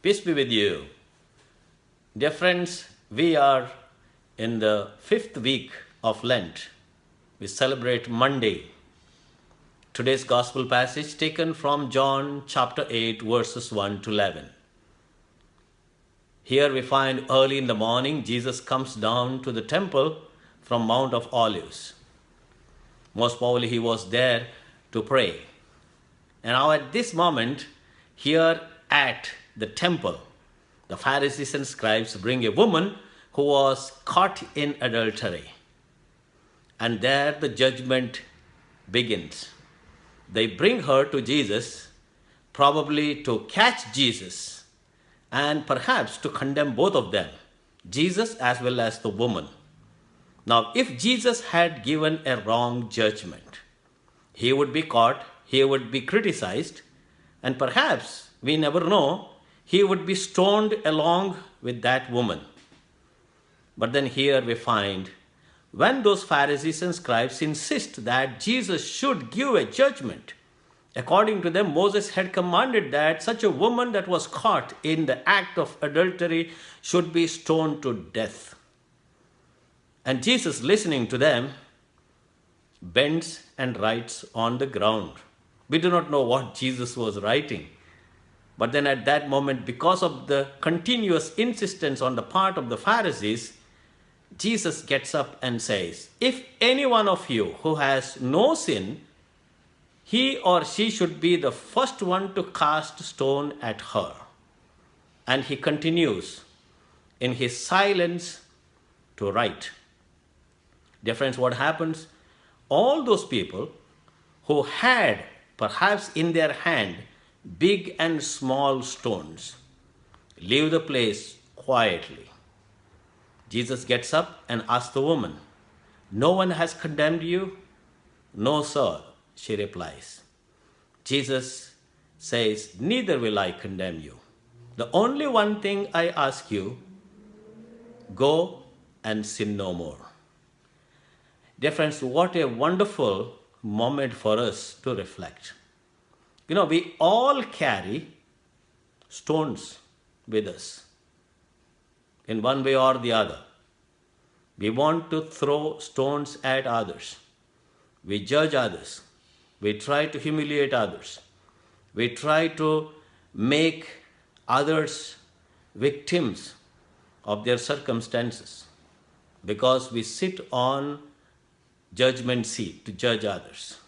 Peace be with you. Dear friends, we are in the 5th week of Lent. We celebrate Monday. Today's gospel passage taken from John chapter 8 verses 1 to 11. Here we find early in the morning Jesus comes down to the temple from Mount of Olives. Most probably he was there to pray. And now at this moment, here at the temple, the Pharisees and scribes bring a woman who was caught in adultery. And there the judgment begins. They bring her to Jesus, probably to catch Jesus and perhaps to condemn both of them, Jesus as well as the woman. Now, if Jesus had given a wrong judgment, he would be caught, he would be criticized, and perhaps, we never know, he would be stoned along with that woman. But then here we find, when those Pharisees and scribes insist that Jesus should give a judgment, according to them, Moses had commanded that such a woman that was caught in the act of adultery should be stoned to death. And Jesus, listening to them, bends and writes on the ground. We do not know what Jesus was writing. But then at that moment, because of the continuous insistence on the part of the Pharisees, Jesus gets up and says, if any one of you who has no sin, he or she should be the first one to cast stone at her. And he continues in his silence to write. Dear friends, what happens? All those people who had perhaps in their hand big and small stones leave the place quietly. Jesus gets up and asks the woman, no one has condemned you? No, sir, she replies. Jesus says, neither will I condemn you. The only one thing I ask you, go and sin no more. Dear friends, what a wonderful moment for us to reflect. You know, we all carry stones with us in one way or the other. We want to throw stones at others. We judge others. We try to humiliate others. We try to make others victims of their circumstances because we sit on judgment seat to judge others.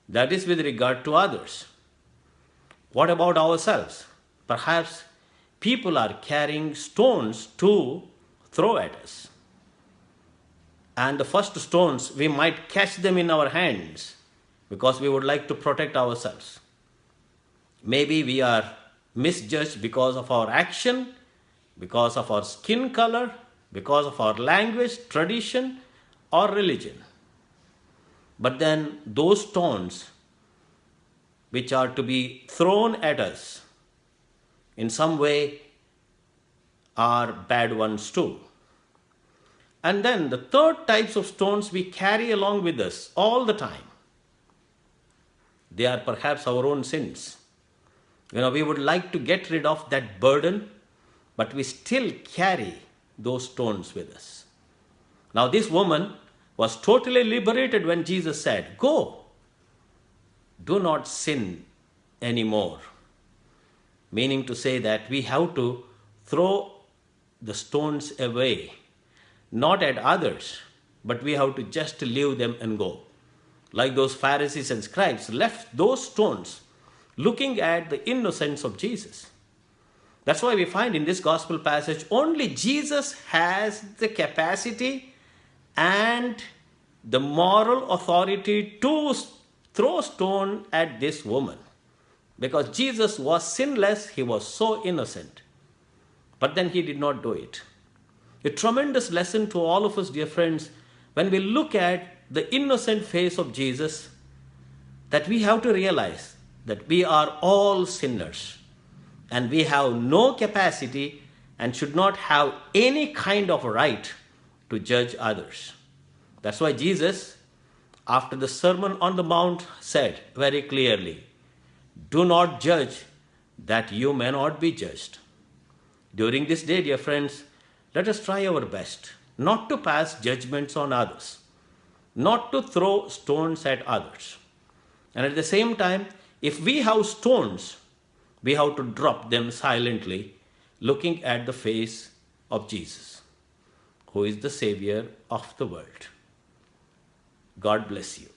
That is with regard to others. What about ourselves? Perhaps people are carrying stones to throw at us. And the first stones, we might catch them in our hands because we would like to protect ourselves. Maybe we are misjudged because of our action, because of our skin color, because of our language, tradition, or religion. But then those stones which are to be thrown at us in some way are bad ones too. And then the third types of stones we carry along with us all the time. They are perhaps our own sins. You know, we would like to get rid of that burden, but we still carry those stones with us. Now this woman was totally liberated when Jesus said, go, do not sin anymore. Meaning to say that we have to throw the stones away, not at others, but we have to just leave them and go. Like those Pharisees and scribes left those stones looking at the innocence of Jesus. That's why we find in this gospel passage, only Jesus has the capacity and the moral authority to throw stone at this woman. Because Jesus was sinless, he was so innocent. But then he did not do it. A tremendous lesson to all of us, dear friends, when we look at the innocent face of Jesus, that we have to realize that we are all sinners and we have no capacity and should not have any kind of right to judge others. That's why Jesus, after the Sermon on the Mount, said very clearly, do not judge that you may not be judged. During this day, dear friends, let us try our best not to pass judgments on others, not to throw stones at others. And at the same time, if we have stones, we have to drop them silently, looking at the face of Jesus, who is the Savior of the world. God bless you.